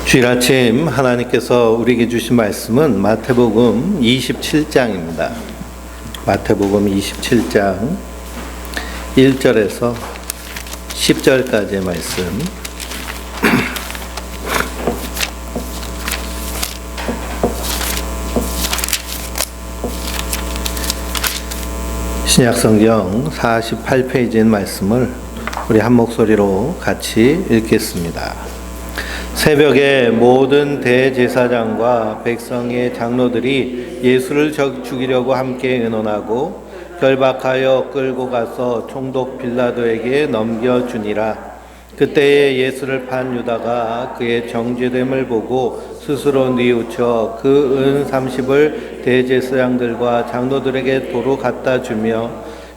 주일 아침 하나님께서 우리에게 주신 말씀은 마태복음 27장입니다. 마태복음 27장 1절에서 10절까지의 말씀. 신약성경 48페이지인 말씀을 우리 한 목소리로 같이 읽겠습니다. 새벽에 모든 대제사장과 백성의 장로들이 예수를 죽이려고 함께 의논하고 결박하여 끌고 가서 총독 빌라도에게 넘겨주니라. 그때에 예수를 판 유다가 그의 정죄됨을 보고 스스로 뉘우쳐 그 은 30을 대제사장들과 장로들에게 도로 갖다 주며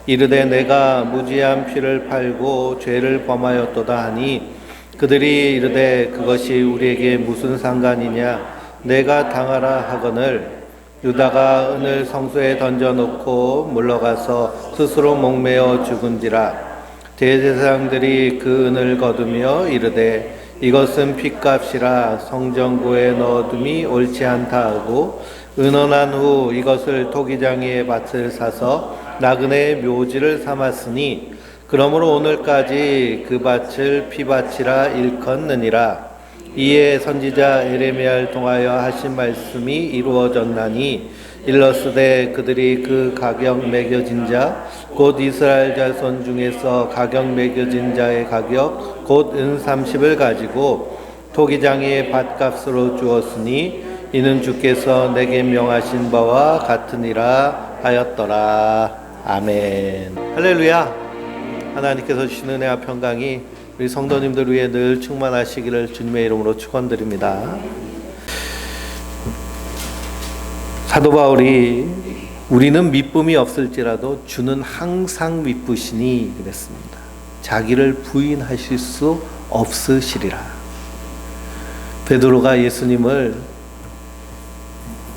이르되 내가 무지한 피를 팔고 죄를 범하였도다 하니 그들이 이르되 그것이 우리에게 무슨 상관이냐 내가 당하라 하거늘 유다가 은을 성소에 던져놓고 물러가서 스스로 목매어 죽은지라. 대제사장들이 그 은을 거두며 이르되 이것은 핏값이라 성전구에 넣어둠이 옳지 않다 하고 의논한 후 이것을 토기장이의 밭을 사서 나그네의 묘지를 삼았으니 그러므로 오늘까지 그 밭을 피밭이라 일컫느니라. 이에 선지자 에레미야를 통하여 하신 말씀이 이루어졌나니 일러스되 그들이 그 가격 매겨진 자 곧 이스라엘 자손 중에서 가격 매겨진 자의 가격 곧 은 30을 가지고 토기장이의 밭값으로 주었으니 이는 주께서 내게 명하신 바와 같으니라 하였더라. 아멘. 할렐루야. 하나님께서 주시는 은혜와 평강이 우리 성도님들 위해 늘 충만하시기를 주님의 이름으로 축원드립니다. 사도 바울이 우리는 미쁨이 없을지라도 주는 항상 미쁘시니 그랬습니다. 자기를 부인하실 수 없으시리라. 베드로가 예수님을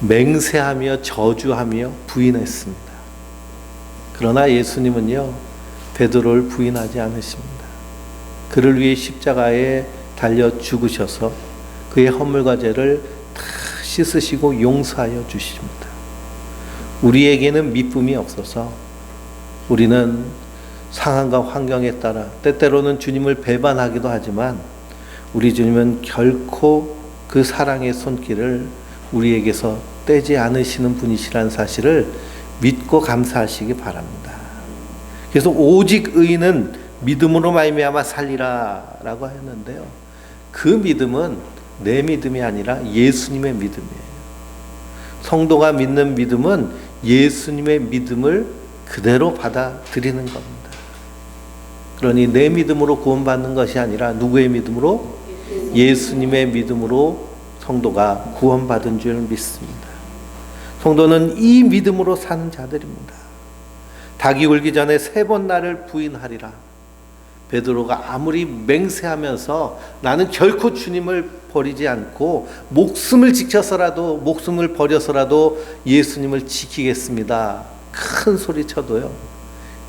맹세하며 저주하며 부인했습니다. 그러나 예수님은요 베드로를 부인하지 않으십니다. 그를 위해 십자가에 달려 죽으셔서 그의 허물과 죄를 다 씻으시고 용서하여 주십니다. 우리에게는 미쁨이 없어서 우리는 상황과 환경에 따라 때때로는 주님을 배반하기도 하지만 우리 주님은 결코 그 사랑의 손길을 우리에게서 떼지 않으시는 분이시라는 사실을 믿고 감사하시기 바랍니다. 그래서 오직 의인은 믿음으로 말미암아 살리라 라고 하였는데요. 그 믿음은 내 믿음이 아니라 예수님의 믿음이에요. 성도가 믿는 믿음은 예수님의 믿음을 그대로 받아들이는 겁니다. 그러니 내 믿음으로 구원받는 것이 아니라 누구의 믿음으로? 예수님의 믿음으로 성도가 구원받은 줄 믿습니다. 성도는 이 믿음으로 사는 자들입니다. 닭이 울기 전에 3번 나를 부인하리라. 베드로가 아무리 맹세하면서 나는 결코 주님을 버리지 않고 목숨을 지켜서라도 목숨을 버려서라도 예수님을 지키겠습니다. 큰 소리 쳐도요.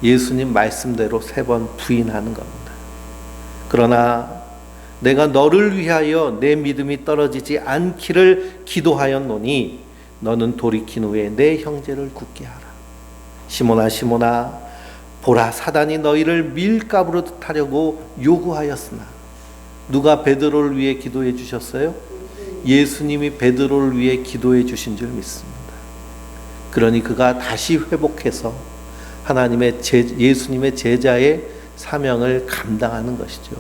예수님 말씀대로 3번 부인하는 겁니다. 그러나 내가 너를 위하여 내 믿음이 떨어지지 않기를 기도하였노니 너는 돌이킨 후에 내 형제를 굳게 하라. 시몬아 시몬아 보라 사단이 너희를 밀가부로 하려고 요구하였으나 누가 베드로를 위해 기도해 주셨어요? 예수님이 베드로를 위해 기도해 주신 줄 믿습니다. 그러니 그가 다시 회복해서 예수님의 제자의 사명을 감당하는 것이죠.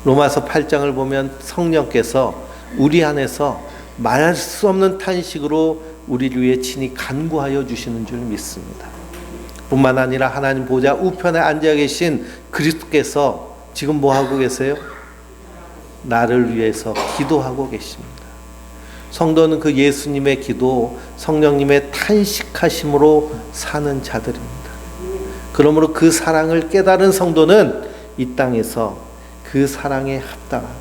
로마서 8장을 보면 성령께서 우리 안에서 말할 수 없는 탄식으로 우리를 위해 친히 간구하여 주시는 줄 믿습니다. 뿐만 아니라 하나님 보좌 우편에 앉아 계신 그리스도께서 지금 뭐 하고 계세요? 나를 위해서 기도하고 계십니다. 성도는 그 예수님의 기도, 성령님의 탄식하심으로 사는 자들입니다. 그러므로 그 사랑을 깨달은 성도는 이 땅에서 그 사랑에 합당하게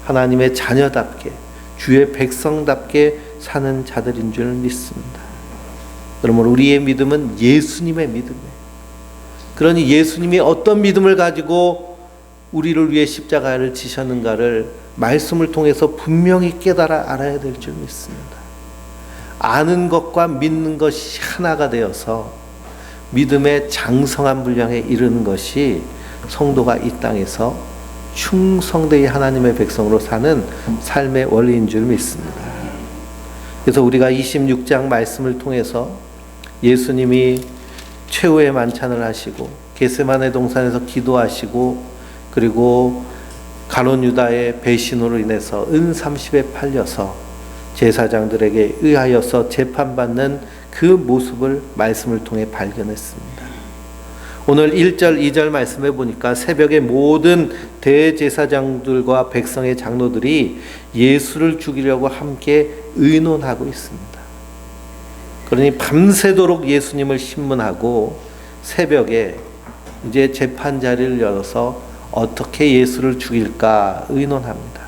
하나님의 자녀답게 주의 백성답게 사는 자들인 줄 믿습니다. 그러므로 우리의 믿음은 예수님의 믿음이에요. 그러니 예수님이 어떤 믿음을 가지고 우리를 위해 십자가를 지셨는가를 말씀을 통해서 분명히 깨달아 알아야 될 줄 믿습니다. 아는 것과 믿는 것이 하나가 되어서 믿음의 장성한 분량에 이르는 것이 성도가 이 땅에서 충성되이 하나님의 백성으로 사는 삶의 원리인 줄 믿습니다. 그래서 우리가 26장 말씀을 통해서 예수님이 최후의 만찬을 하시고 겟세마네 동산에서 기도하시고 그리고 가룟 유다의 배신으로 인해서 은 30에 팔려서 제사장들에게 의하여서 재판받는 그 모습을 말씀을 통해 발견했습니다. 오늘 1절 2절 말씀해 보니까 새벽에 모든 대제사장들과 백성의 장로들이 예수를 죽이려고 함께 의논하고 있습니다. 그러니 밤새도록 예수님을 신문하고 새벽에 이제 재판 자리를 열어서 어떻게 예수를 죽일까 의논합니다.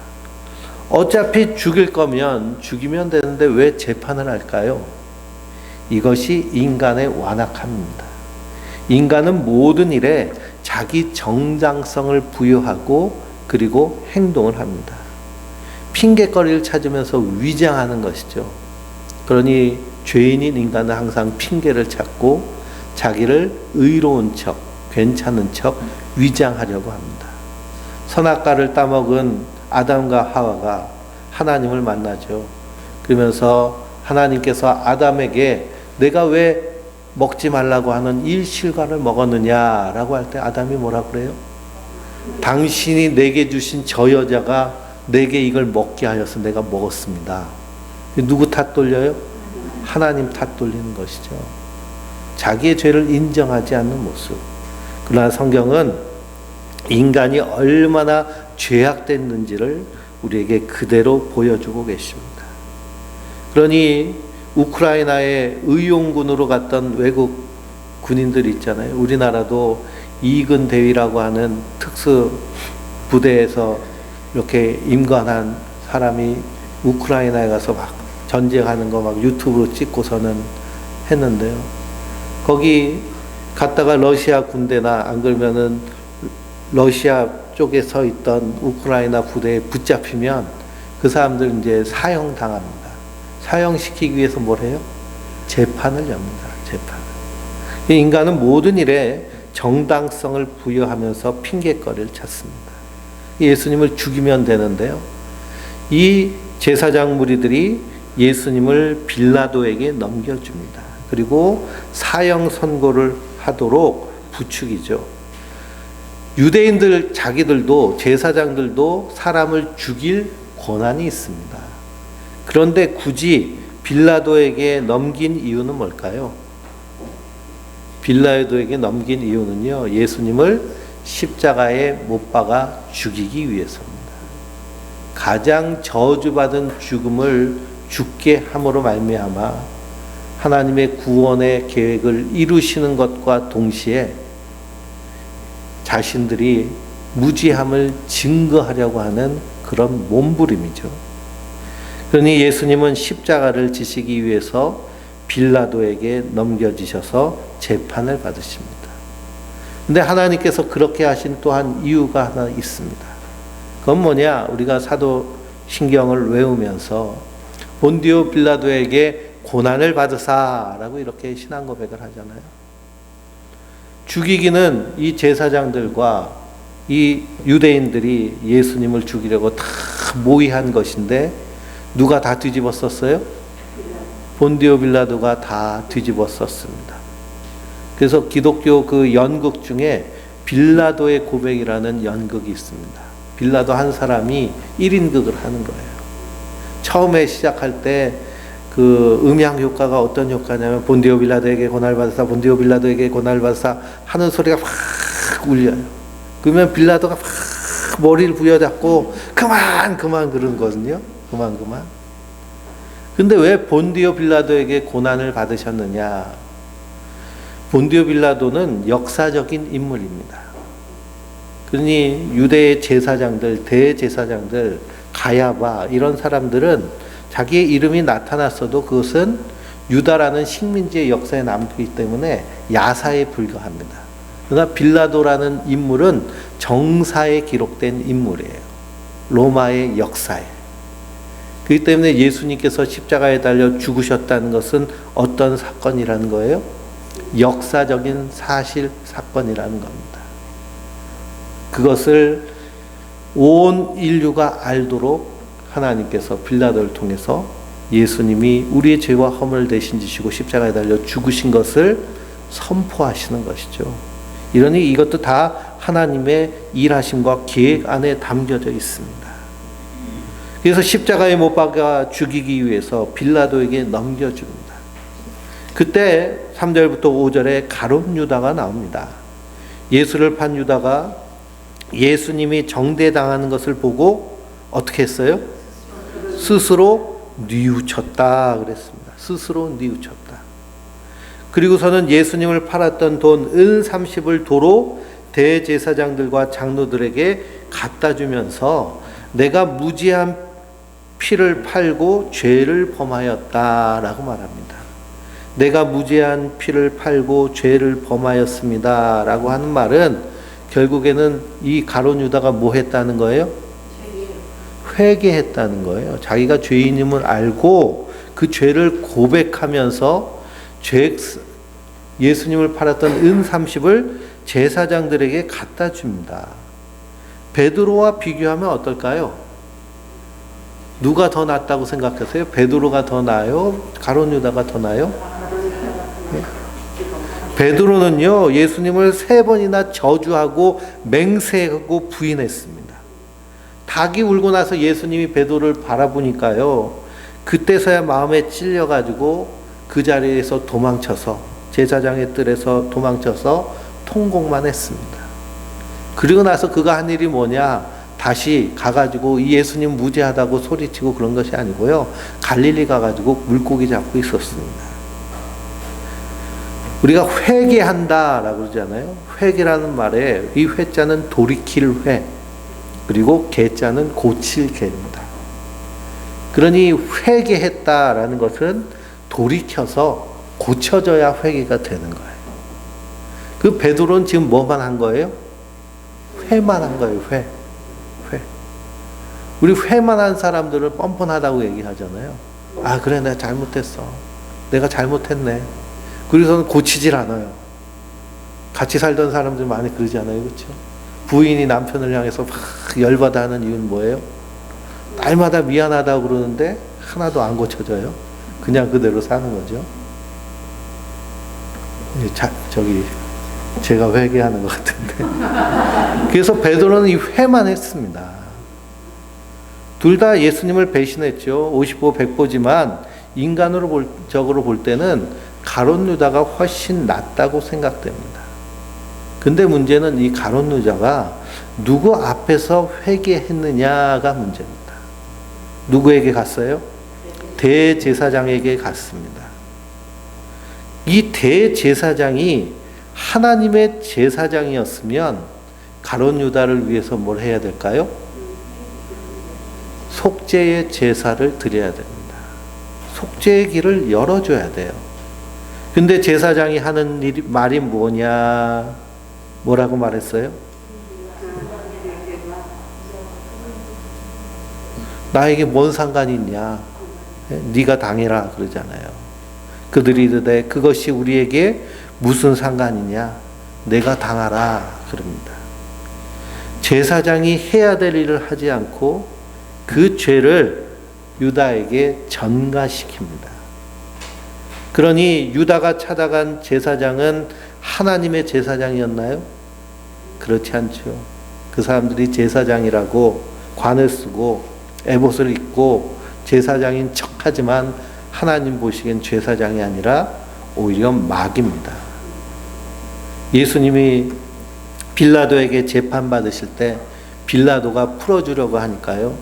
어차피 죽일 거면 죽이면 되는데 왜 재판을 할까요? 이것이 인간의 완악함입니다. 인간은 모든 일에 자기 정당성을 부여하고 그리고 행동을 합니다. 핑계거리를 찾으면서 위장하는 것이죠. 그러니 죄인인 인간은 항상 핑계를 찾고 자기를 의로운 척, 괜찮은 척 위장하려고 합니다. 선악과를 따먹은 아담과 하와가 하나님을 만나죠. 그러면서 하나님께서 아담에게 내가 왜 먹지 말라고 하는 일실과를 먹었느냐라고 할 때 아담이 뭐라 그래요? 당신이 내게 주신 저 여자가 내게 이걸 먹게 하여서 내가 먹었습니다. 누구 탓 돌려요? 하나님 탓 돌리는 것이죠. 자기의 죄를 인정하지 않는 모습. 그러나 성경은 인간이 얼마나 죄악됐는지를 우리에게 그대로 보여주고 계십니다. 그러니 우크라이나에 의용군으로 갔던 외국 군인들 있잖아요. 우리나라도 이근 대위라고 하는 특수 부대에서 이렇게 임관한 사람이 우크라이나에 가서 막 전쟁하는 거 막 유튜브로 찍고서는 했는데요. 거기 갔다가 러시아 군대나 안 그러면은 러시아 쪽에 서 있던 우크라이나 부대에 붙잡히면 그 사람들 이제 사형 당합니다. 사형시키기 위해서 뭘 해요? 재판을 엽니다. 재판. 인간은 모든 일에 정당성을 부여하면서 핑계거리를 찾습니다. 예수님을 죽이면 되는데요. 이 제사장 무리들이 예수님을 빌라도에게 넘겨줍니다. 그리고 사형 선고를 하도록 부추기죠. 유대인들 자기들도 제사장들도 사람을 죽일 권한이 있습니다. 그런데 굳이 빌라도에게 넘긴 이유는 뭘까요? 빌라도에게 넘긴 이유는요, 예수님을 십자가에 못 박아 죽이기 위해서입니다. 가장 저주받은 죽음을 죽게 함으로 말미암아 하나님의 구원의 계획을 이루시는 것과 동시에 자신들이 무지함을 증거하려고 하는 그런 몸부림이죠. 그러니 예수님은 십자가를 지시기 위해서 빌라도에게 넘겨지셔서 재판을 받으십니다. 근데 하나님께서 그렇게 하신 또한 이유가 하나 있습니다. 그건 뭐냐? 우리가 사도신경을 외우면서 본디오 빌라도에게 고난을 받으사라고 이렇게 신앙 고백을 하잖아요. 죽이기는 이 제사장들과 이 유대인들이 예수님을 죽이려고 다 모의한 것인데 누가 다 뒤집어 썼어요? 본디오 빌라도가 다 뒤집어 썼습니다. 그래서 기독교 그 연극 중에 빌라도의 고백이라는 연극이 있습니다. 빌라도 한 사람이 1인극을 하는 거예요. 처음에 시작할 때 그 음향 효과가 어떤 효과냐면 본디오 빌라도에게 고난을 받으사 본디오 빌라도에게 고난을 받으사 하는 소리가 확 울려요. 그러면 빌라도가 확 머리를 부여잡고 그만 그러는 거거든요. 그만. 근데 왜 본디오 빌라도에게 고난을 받으셨느냐? 본디오 빌라도는 역사적인 인물입니다. 그러니 유대의 제사장들, 대제사장들, 가야바 이런 사람들은 자기의 이름이 나타났어도 그것은 유다라는 식민지의 역사에 남기 때문에 야사에 불과합니다. 그러나 빌라도라는 인물은 정사에 기록된 인물이에요. 로마의 역사에. 그렇기 때문에 예수님께서 십자가에 달려 죽으셨다는 것은 어떤 사건이라는 거예요? 역사적인 사실 사건이라는 겁니다. 그것을 온 인류가 알도록 하나님께서 빌라도를 통해서 예수님이 우리의 죄와 허물을 대신 지시고 십자가에 달려 죽으신 것을 선포하시는 것이죠. 이러니 이것도 다 하나님의 일하심과 계획 안에 담겨져 있습니다. 그래서 십자가에 못 박아 죽이기 위해서 빌라도에게 넘겨줍니다. 그때 3절부터 5절에 가룟 유다가 나옵니다. 예수를 판 유다가 예수님이 정죄당하는 것을 보고 어떻게 했어요? 스스로 뉘우쳤다 그랬습니다. 스스로 뉘우쳤다. 그리고서는 예수님을 팔았던 돈 은 30을 도로 대제사장들과 장로들에게 갖다 주면서 내가 무지한 피를 팔고 죄를 범하였다라고 말합니다. 내가 무지한 피를 팔고 죄를 범하였습니다라고 하는 말은 결국에는 이 가룟 유다가 뭐 했다는 거예요? 회개했다는 거예요. 자기가 죄인임을 알고 그 죄를 고백하면서 예수님을 팔았던 은 30을 제사장들에게 갖다 줍니다. 베드로와 비교하면 어떨까요? 누가 더 낫다고 생각하세요? 베드로가 더 나아요? 가룟 유다가 더 나아요? 베드로는요, 예수님을 3번이나 저주하고 맹세하고 부인했습니다. 닭이 울고 나서 예수님이 베드로를 바라보니까요, 그때서야 마음에 찔려가지고 그 자리에서 도망쳐서, 제사장의 뜰에서 도망쳐서 통곡만 했습니다. 그리고 나서 그가 한 일이 뭐냐, 다시 가가지고 이 예수님 무죄하다고 소리치고 그런 것이 아니고요, 갈릴리 가가지고 물고기 잡고 있었습니다. 우리가 회개한다라고 그러잖아요. 회개라는 말에 이 회자는 돌이킬 회, 그리고 개자는 고칠 개입니다. 그러니 회개했다라는 것은 돌이켜서 고쳐져야 회개가 되는 거예요. 그 베드로는 지금 뭐만 한 거예요? 회만 한 거예요. 회. 우리 회만 한 사람들을 뻔뻔하다고 얘기하잖아요. 아, 그래, 내가 잘못했어. 내가 잘못했네. 그래서는 고치질 않아요. 같이 살던 사람들 많이 그러지 않아요? 그렇죠? 부인이 남편을 향해서 막 열받아 하는 이유는 뭐예요? 날마다 미안하다고 그러는데 하나도 안 고쳐져요. 그냥 그대로 사는 거죠. 제가 회개하는 것 같은데. 그래서 베드로는 이 회만 했습니다. 둘 다 예수님을 배신했죠. 50보 100보지만 인간적으로 볼 때는 가룟 유다가 훨씬 낫다고 생각됩니다. 근데 문제는 이 가룟 유다가 누구 앞에서 회개했느냐가 문제입니다. 누구에게 갔어요? 대제사장에게 갔습니다. 이 대제사장이 하나님의 제사장이었으면 가룟 유다를 위해서 뭘 해야 될까요? 속죄의 제사를 드려야 됩니다. 속죄의 길을 열어줘야 돼요. 근데 제사장이 하는 말이 뭐냐? 뭐라고 말했어요? 나에게 뭔 상관이 있냐? 네가 당해라 그러잖아요. 그들이 이르되 그것이 우리에게 무슨 상관이냐? 내가 당하라 그럽니다. 제사장이 해야 될 일을 하지 않고 그 죄를 유다에게 전가시킵니다. 그러니 유다가 찾아간 제사장은 하나님의 제사장이었나요? 그렇지 않죠. 그 사람들이 제사장이라고 관을 쓰고 에봇을 입고 제사장인 척하지만 하나님 보시기엔 제사장이 아니라 오히려 마귀입니다. 예수님이 빌라도에게 재판받으실 때 빌라도가 풀어주려고 하니까요,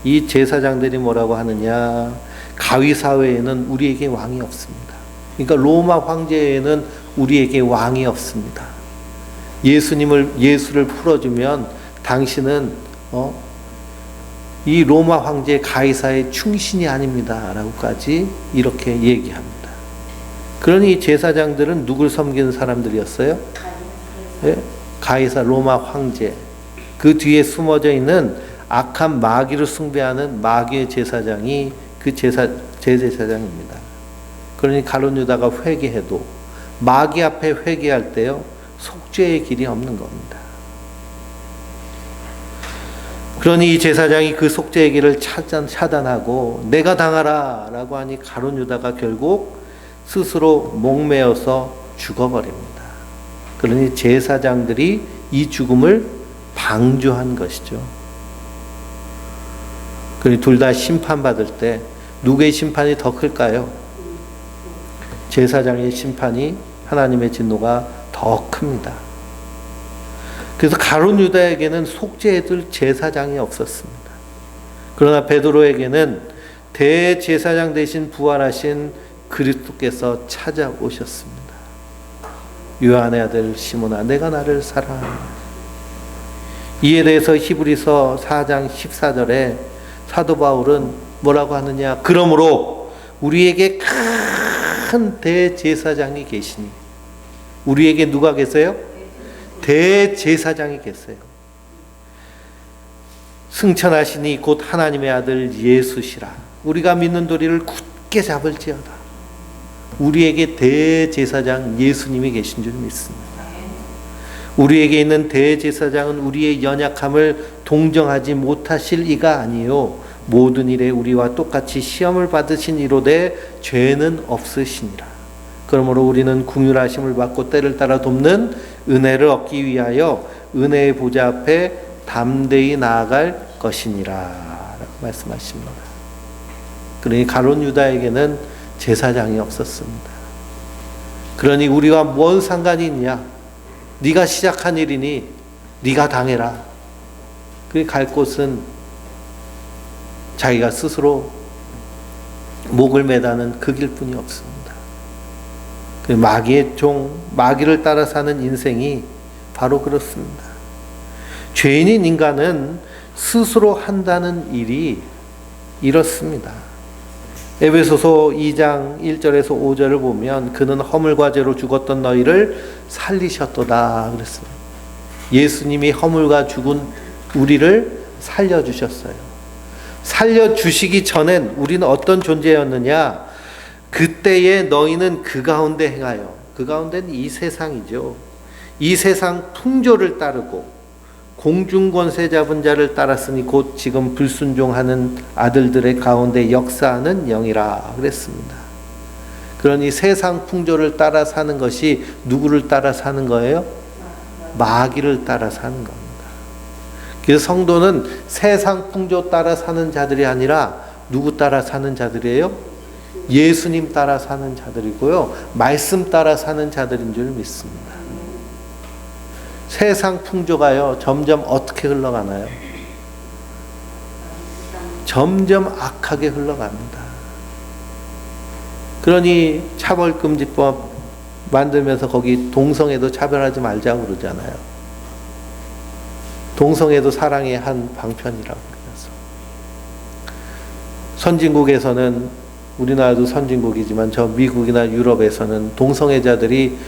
이 제사장들이 뭐라고 하느냐, 가위사회에는 우리에게 왕이 없습니다. 그러니까 로마 황제에는 우리에게 왕이 없습니다. 예수를 풀어주면 당신은 이 로마 황제 가이사의 충신이 아닙니다 라고까지 이렇게 얘기합니다. 그러니 제사장들은 누굴 섬기는 사람들이었어요? 예? 가이사 로마 황제, 그 뒤에 숨어져 있는 악한 마귀를 숭배하는 마귀의 제사장이 그 제사장입니다. 그러니 가룟 유다가 회개해도 마귀 앞에 회개할 때요, 속죄의 길이 없는 겁니다. 그러니 이 제사장이 그 속죄의 길을 차단하고 내가 당하라 라고 하니 가룟 유다가 결국 스스로 목매어서 죽어버립니다. 그러니 제사장들이 이 죽음을 방조한 것이죠. 그러니 둘 다 심판받을 때 누구의 심판이 더 클까요? 제사장의 심판이, 하나님의 진노가 더 큽니다. 그래서 가룟 유다에게는 속죄해줄 제사장이 없었습니다. 그러나 베드로에게는 대제사장 대신 부활하신 그리스도께서 찾아오셨습니다. 요한의 아들 시몬아, 내가 나를 사랑하느냐. 이에 대해서 히브리서 4장 14절에 사도 바울은 뭐라고 하느냐? 그러므로 우리에게 큰 대제사장이 계시니. 우리에게 누가 계세요? 대제사장이 계세요. 승천하시니 곧 하나님의 아들 예수시라. 우리가 믿는 도리를 굳게 잡을지어다. 우리에게 대제사장 예수님이 계신 줄 믿습니다. 우리에게 있는 대제사장은 우리의 연약함을 동정하지 못하실 이가 아니요 모든 일에 우리와 똑같이 시험을 받으신 이로되 죄는 없으시니라. 그러므로 우리는 긍휼하심을 받고 때를 따라 돕는 은혜를 얻기 위하여 은혜의 보좌 앞에 담대히 나아갈 것이니라 라고 말씀하십니다. 그러니 가룟 유다에게는 제사장이 없었습니다. 그러니 우리와 뭔 상관이 있냐? 네가 시작한 일이니 네가 당해라. 그 갈 곳은 자기가 스스로 목을 매다는 그 길뿐이 없습니다. 마귀의 종, 마귀를 따라 사는 인생이 바로 그렇습니다. 죄인인 인간은 스스로 한다는 일이 이렇습니다. 에베소서 2장 1절에서 5절을 보면 그는 허물과 죄로 죽었던 너희를 살리셨도다 그랬습니다. 예수님이 허물과 죽은 우리를 살려주셨어요. 살려주시기 전엔 우리는 어떤 존재였느냐? 그때에 너희는 그 가운데 행하여, 그 가운데는 이 세상이죠. 이 세상 풍조를 따르고 공중권세 잡은 자를 따랐으니 곧 지금 불순종하는 아들들의 가운데 역사하는 영이라 그랬습니다. 그러니 세상 풍조를 따라 사는 것이 누구를 따라 사는 거예요? 마귀를 따라 사는 겁니다. 그래서 성도는 세상 풍조 따라 사는 자들이 아니라 누구 따라 사는 자들이에요? 예수님 따라 사는 자들이고요. 말씀 따라 사는 자들인 줄 믿습니다. 세상 풍조가요, 점점 어떻게 흘러가나요? 점점 악하게 흘러갑니다. 그러니 차별금지법 만들면서 거기 동성애도 차별하지 말자고 그러잖아요. 동성애도 사랑의 한 방편이라고 그러면서. 선진국에서는, 우리나라도 선진국이지만 저 미국이나 유럽에서는 동성애자들이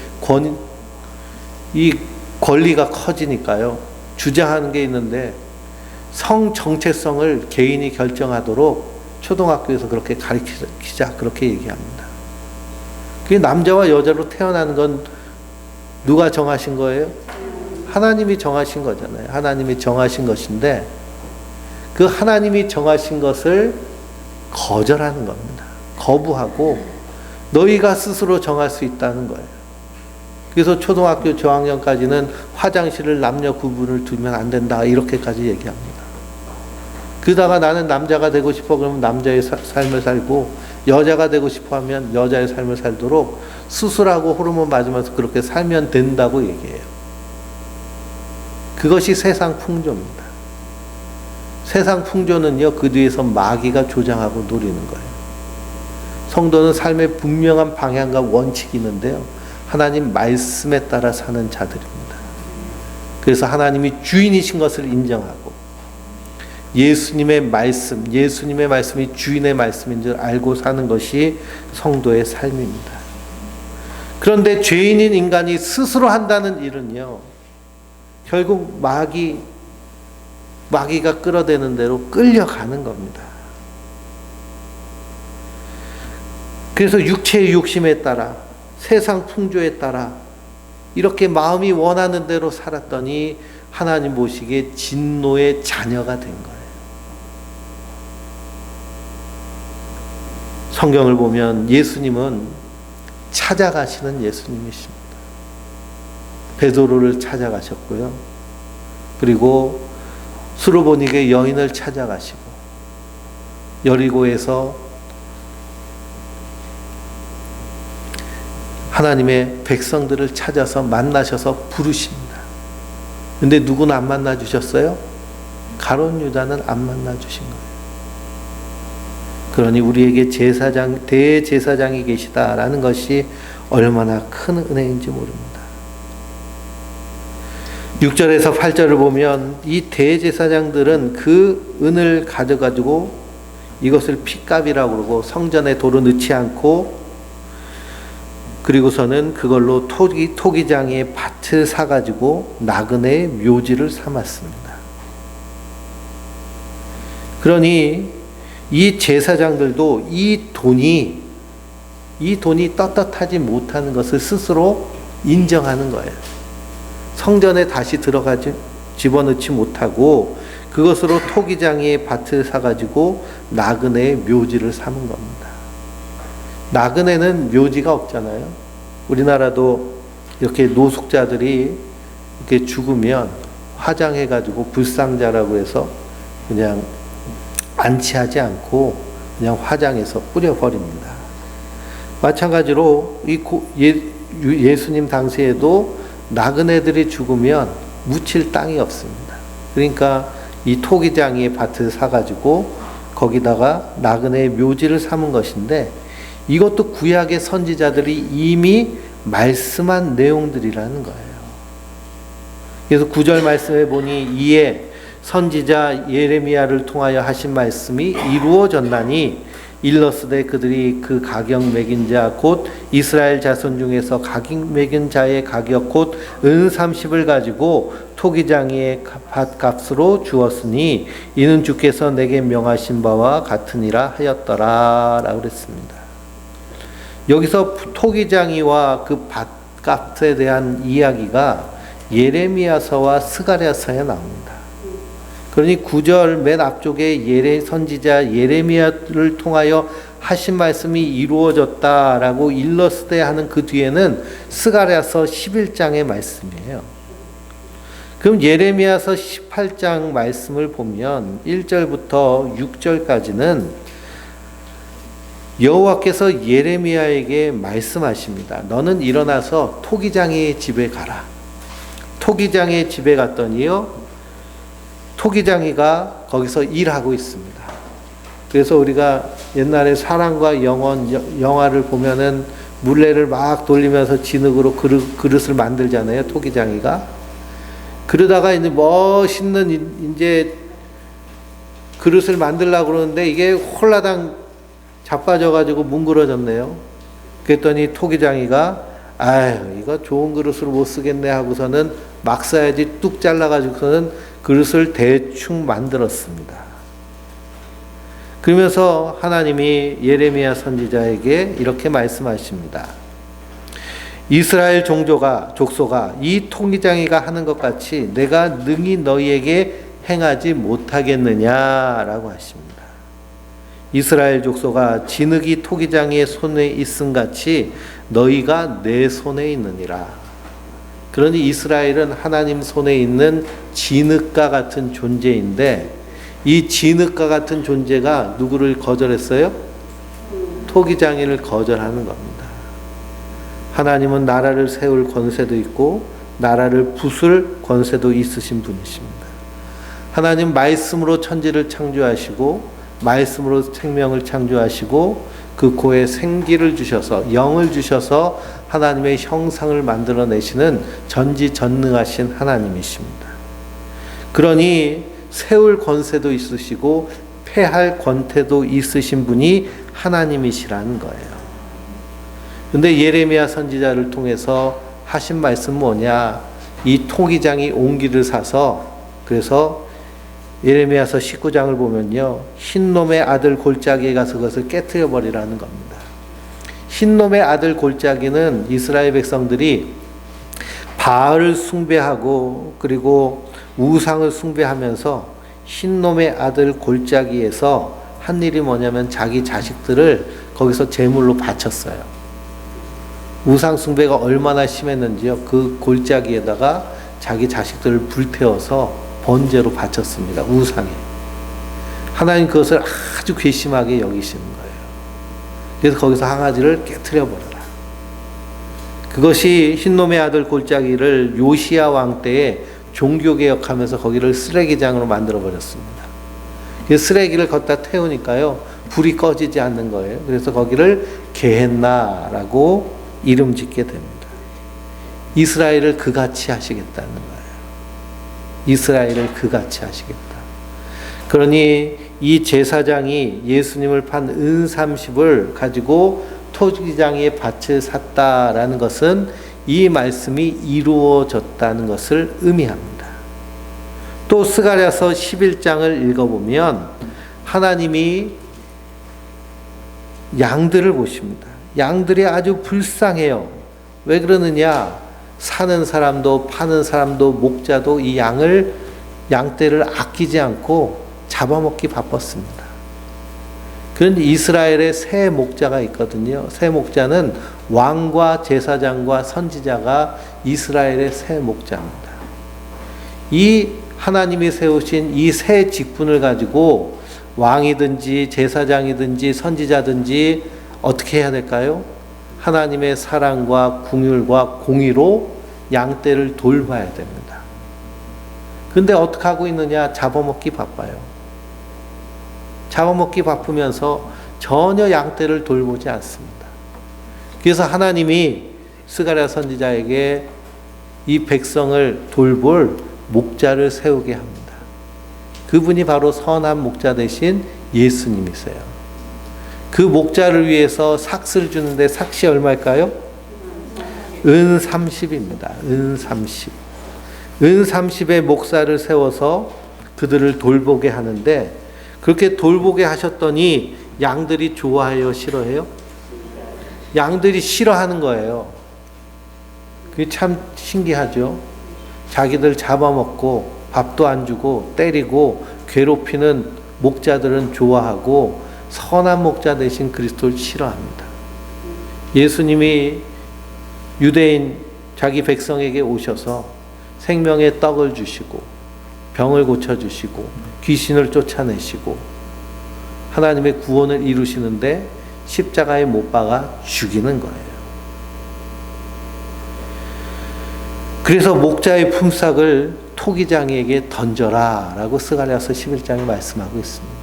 이 권리가 커지니까요, 주장하는 게 있는데 성 정체성을 개인이 결정하도록 초등학교에서 그렇게 가르치자 그렇게 얘기합니다. 그게 남자와 여자로 태어나는 건 누가 정하신 거예요? 하나님이 정하신 거잖아요. 하나님이 정하신 것인데 그 하나님이 정하신 것을 거절하는 겁니다. 거부하고 너희가 스스로 정할 수 있다는 거예요. 그래서 초등학교 저학년까지는 화장실을 남녀 구분을 두면 안 된다 이렇게까지 얘기합니다. 그러다가 나는 남자가 되고 싶어 그러면 남자의 삶을 살고 여자가 되고 싶어 하면 여자의 삶을 살도록 수술하고 호르몬 맞으면서 그렇게 살면 된다고 얘기해요. 그것이 세상 풍조입니다. 세상 풍조는요, 그 뒤에서 마귀가 조장하고 노리는 거예요. 성도는 삶의 분명한 방향과 원칙이 있는데요, 하나님 말씀에 따라 사는 자들입니다. 그래서 하나님이 주인이신 것을 인정하고 예수님의 말씀이 주인의 말씀인 줄 알고 사는 것이 성도의 삶입니다. 그런데 죄인인 인간이 스스로 한다는 일은요, 결국 마귀가 끌어대는 대로 끌려가는 겁니다. 그래서 육체의 욕심에 따라, 세상 풍조에 따라 이렇게 마음이 원하는 대로 살았더니 하나님 보시기에 진노의 자녀가 된 거예요. 성경을 보면 예수님은 찾아가시는 예수님이십니다. 베드로를 찾아가셨고요. 그리고 수르보닉의 여인을 찾아가시고 여리고에서 하나님의 백성들을 찾아서 만나셔서 부르십니다. 근데 누구는 안 만나 주셨어요? 가룟 유다는 안 만나 주신 거예요. 그러니 우리에게 대제사장이 계시다라는 것이 얼마나 큰 은혜인지 모릅니다. 6절에서 8절을 보면 이 대제사장들은 그 은을 가져가지고 이것을 핏값이라고 그러고 성전에 도로 넣지 않고, 그리고서는 그걸로 토기장의 밭을 사가지고 나그네의 묘지를 삼았습니다. 그러니 이 제사장들도 이 돈이 떳떳하지 못하는 것을 스스로 인정하는 거예요. 성전에 다시 집어넣지 못하고 그것으로 토기장의 밭을 사가지고 나그네의 묘지를 삼은 겁니다. 나그네는 묘지가 없잖아요. 우리나라도 이렇게 노숙자들이 이렇게 죽으면 화장해가지고 불상자라고 해서 그냥 안치하지 않고 그냥 화장해서 뿌려버립니다. 마찬가지로 예수님 당시에도 나그네들이 죽으면 묻힐 땅이 없습니다. 그러니까 이 토기장의 밭을 사가지고 거기다가 나그네의 묘지를 삼은 것인데, 이것도 구약의 선지자들이 이미 말씀한 내용들이라는 거예요. 그래서 9절 말씀에 보니 이에 선지자 예레미야를 통하여 하신 말씀이 이루어졌나니 일러스되 그들이 그 가격 매긴 자 곧 이스라엘 자손 중에서 가격 매긴 자의 가격 곧 은 30을 가지고 토기장의 밭값으로 주었으니 이는 주께서 내게 명하신 바와 같으니라 하였더라 라고 그랬습니다. 여기서 토기장이와 그 밭값에 대한 이야기가 예레미야서와 스가랴서에 나옵니다. 그러니 9절 맨 앞쪽에 선지자 예레미야를 통하여 하신 말씀이 이루어졌다라고 일러스되 하는 그 뒤에는 스가랴서 11장의 말씀이에요. 그럼 예레미야서 18장 말씀을 보면 1절부터 6절까지는 여호와께서 예레미야에게 말씀하십니다. 너는 일어나서 토기장의 집에 가라. 토기장의 집에 갔더니요, 토기장이가 거기서 일하고 있습니다. 그래서 우리가 옛날에 사랑과 영원 영화를 보면은 물레를 막 돌리면서 진흙으로 그릇을 만들잖아요, 토기장이가. 그러다가 이제 멋있는 이제 그릇을 만들려고 그러는데 이게 홀라당 자빠져가지고 뭉그러졌네요. 그랬더니 토기장이가 아유 이거 좋은 그릇으로 못 쓰겠네 하고서는 막 써야지 뚝 잘라가지고서는 그릇을 대충 만들었습니다. 그러면서 하나님이 예레미야 선지자에게 이렇게 말씀하십니다. 이스라엘 족속아 이 토기장이가 하는 것 같이 내가 능히 너희에게 행하지 못하겠느냐라고 하십니다. 이스라엘 족속아 진흙이 토기장의 손에 있음 같이 너희가 내 손에 있느니라. 그러니 이스라엘은 하나님 손에 있는 진흙과 같은 존재인데, 이 진흙과 같은 존재가 누구를 거절했어요? 토기장이를 거절하는 겁니다. 하나님은 나라를 세울 권세도 있고 나라를 부술 권세도 있으신 분이십니다. 하나님 말씀으로 천지를 창조하시고 말씀으로 생명을 창조하시고 그 코에 생기를 주셔서 영을 주셔서 하나님의 형상을 만들어내시는 전지전능하신 하나님이십니다. 그러니 세울 권세도 있으시고 패할 권태도 있으신 분이 하나님이시라는 거예요. 근데 예레미야 선지자를 통해서 하신 말씀 뭐냐? 이 토기장이 옹기를 사서, 그래서 예레미야서 19장을 보면요, 흰놈의 아들 골짜기에 가서 그것을 깨트려 버리라는 겁니다. 흰놈의 아들 골짜기는 이스라엘 백성들이 바알을 숭배하고 그리고 우상을 숭배하면서 흰놈의 아들 골짜기에서 한 일이 뭐냐면 자기 자식들을 거기서 제물로 바쳤어요. 우상 숭배가 얼마나 심했는지요. 그 골짜기에다가 자기 자식들을 불태워서 번제로 바쳤습니다. 우상에. 하나님 그것을 아주 괘씸하게 여기시는 거예요. 그래서 거기서 항아지를 깨트려 버려라. 그것이 흰놈의 아들 골짜기를 요시야 왕 때에 종교개혁하면서 거기를 쓰레기장으로 만들어 버렸습니다. 그래서 쓰레기를 걷다 태우니까요, 불이 꺼지지 않는 거예요. 그래서 거기를 게헨나라고 이름 짓게 됩니다. 이스라엘을 그같이 하시겠다는 거예요. 이스라엘을 그같이 하시겠다. 그러니 이 제사장이 예수님을 판 은 30을 가지고 토기장의 밭을 샀다라는 것은 이 말씀이 이루어졌다는 것을 의미합니다. 또 스가랴서 11장을 읽어보면 하나님이 양들을 보십니다. 양들이 아주 불쌍해요. 왜 그러느냐? 사는 사람도 파는 사람도 목자도 이 양떼를 아끼지 않고 잡아먹기 바빴습니다. 그런데 이스라엘에 새 목자가 있거든요. 새 목자는 왕과 제사장과 선지자가 이스라엘의 새 목자입니다. 이 하나님이 세우신 이 새 직분을 가지고 왕이든지 제사장이든지 선지자든지 어떻게 해야 될까요? 하나님의 사랑과 긍휼과 공의로 양떼를 돌봐야 됩니다. 근데 어떻게 하고 있느냐? 잡아먹기 바빠요. 잡아먹기 바쁘면서 전혀 양떼를 돌보지 않습니다. 그래서 하나님이 스가랴 선지자에게 이 백성을 돌볼 목자를 세우게 합니다. 그분이 바로 선한 목자 대신 예수님이세요. 그 목자를 위해서 삭스를 주는데 삭시 얼마일까요? 은 30입니다. 은 30. 은 30의 목사를 세워서 그들을 돌보게 하는데, 그렇게 돌보게 하셨더니 양들이 좋아해요, 싫어해요? 양들이 싫어하는 거예요. 그게 참 신기하죠. 자기들 잡아먹고 밥도 안 주고 때리고 괴롭히는 목자들은 좋아하고 선한 목자 대신 그리스도를 싫어합니다. 예수님이 유대인 자기 백성에게 오셔서 생명의 떡을 주시고 병을 고쳐주시고 귀신을 쫓아내시고 하나님의 구원을 이루시는데 십자가에 못 박아 죽이는 거예요. 그래서 목자의 품삯을 토기장이에게 던져라 라고 스가랴서 11장에 말씀하고 있습니다.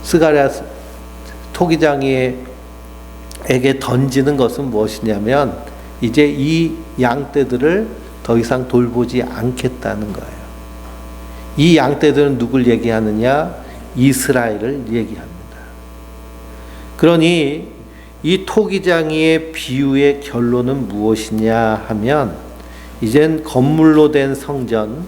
스가랴 토기장이에게 던지는 것은 무엇이냐면 이제 이 양떼들을 더 이상 돌보지 않겠다는 거예요. 이 양떼들은 누굴 얘기하느냐? 이스라엘을 얘기합니다. 그러니 이 토기장이의 비유의 결론은 무엇이냐 하면, 이젠 건물로 된 성전,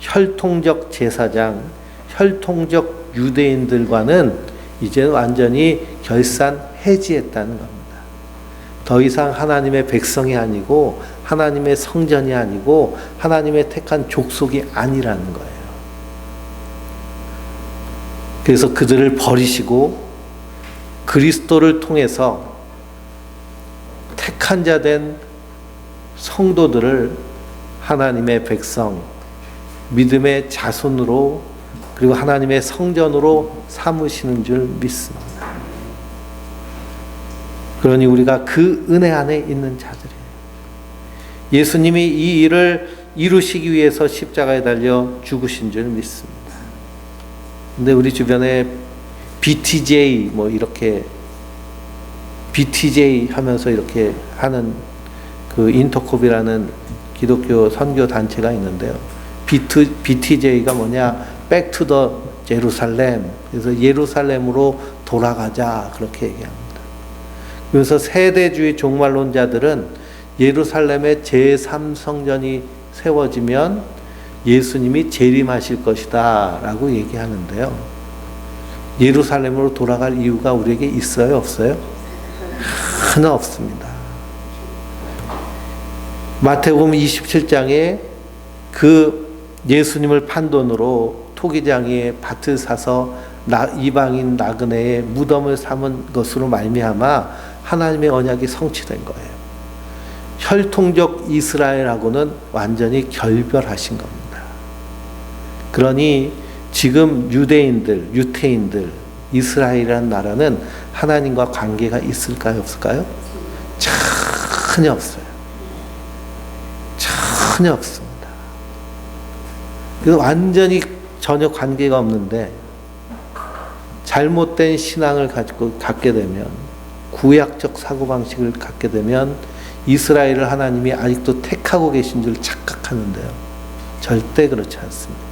혈통적 제사장, 혈통적 유대인들과는 이제 완전히 결산 해지했다는 겁니다. 더 이상 하나님의 백성이 아니고 하나님의 성전이 아니고 하나님의 택한 족속이 아니라는 거예요. 그래서 그들을 버리시고 그리스도를 통해서 택한 자 된 성도들을 하나님의 백성, 믿음의 자손으로 그리고 하나님의 성전으로 삼으시는 줄 믿습니다. 그러니 우리가 그 은혜 안에 있는 자들이에요. 예수님이 이 일을 이루시기 위해서 십자가에 달려 죽으신 줄 믿습니다. 근데 우리 주변에 BTJ 뭐 이렇게 BTJ 하면서 이렇게 하는 그 인터콥이라는 기독교 선교 단체가 있는데요. BTJ가 뭐냐? Back to the Jerusalem. 그래서 예루살렘으로 돌아가자 그렇게 얘기합니다. 그래서 세대주의 종말론자들은 예루살렘의 제3성전이 세워지면 예수님이 재림하실 것이다 라고 얘기하는데요. 예루살렘으로 돌아갈 이유가 우리에게 있어요? 없어요? 하나 없습니다. 마태복음 27장에 그 예수님을 판돈으로 토기장에 밭을 사서 이방인 나그네의 무덤을 삼은 것으로 말미암아 하나님의 언약이 성취된 거예요. 혈통적 이스라엘하고는 완전히 결별하신 겁니다. 그러니 지금 유태인들, 이스라엘이라는 나라는 하나님과 관계가 있을까요? 없을까요? 전혀 없어요. 전혀 없습니다. 그래서 완전히 전혀 관계가 없는데 잘못된 신앙을 갖게 되면, 구약적 사고방식을 갖게 되면 이스라엘을 하나님이 아직도 택하고 계신 줄 착각하는데요. 절대 그렇지 않습니다.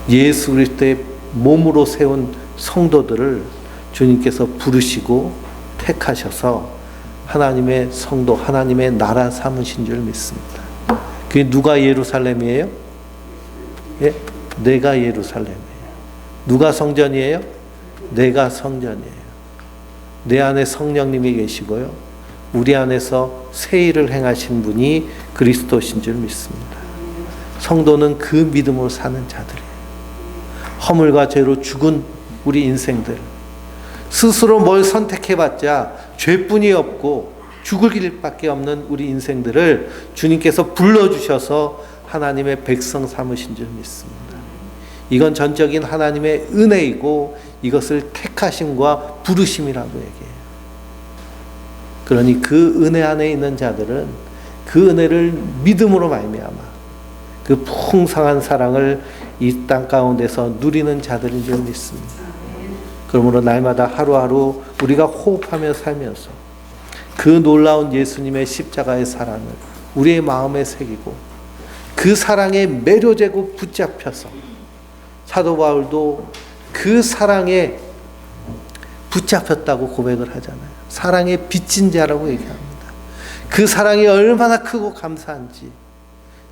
예수 그리스도의 몸으로 세운 성도들을 주님께서 부르시고 택하셔서 하나님의 성도, 하나님의 나라 삼으신 줄 믿습니다. 그게 누가 예루살렘이에요? 예? 내가 예루살렘이에요. 누가 성전이에요? 내가 성전이에요. 내 안에 성령님이 계시고요. 우리 안에서 새 일을 행하신 분이 그리스도신 줄 믿습니다. 성도는 그 믿음으로 사는 자들이에요. 허물과 죄로 죽은 우리 인생들, 스스로 뭘 선택해봤자 죄뿐이 없고 죽을 길밖에 없는 우리 인생들을 주님께서 불러주셔서 하나님의 백성 삼으신 줄 믿습니다. 이건 전적인 하나님의 은혜이고 이것을 택하심과 부르심이라고 얘기해요. 그러니 그 은혜 안에 있는 자들은 그 은혜를 믿음으로 말미암아 그 풍성한 사랑을 이 땅 가운데서 누리는 자들인 줄 믿습니다. 그러므로 날마다 하루하루 우리가 호흡하며 살면서 그 놀라운 예수님의 십자가의 사랑을 우리의 마음에 새기고 그 사랑에 매료되고 붙잡혀서, 사도 바울도 그 사랑에 붙잡혔다고 고백을 하잖아요. 사랑에 빚진 자라고 얘기합니다. 그 사랑이 얼마나 크고 감사한지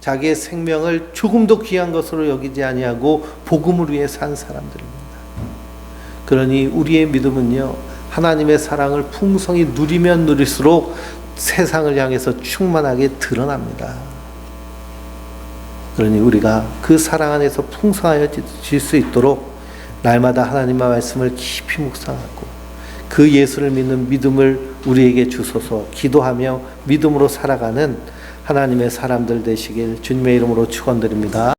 자기의 생명을 조금도 귀한 것으로 여기지 아니하고 복음을 위해 산 사람들입니다. 그러니 우리의 믿음은요, 하나님의 사랑을 풍성히 누리면 누릴수록 세상을 향해서 충만하게 드러납니다. 그러니 우리가 그 사랑 안에서 풍성하여질 수 있도록 날마다 하나님의 말씀을 깊이 묵상하고 그 예수를 믿는 믿음을 우리에게 주소서 기도하며 믿음으로 살아가는 하나님의 사람들 되시길 주님의 이름으로 축원드립니다.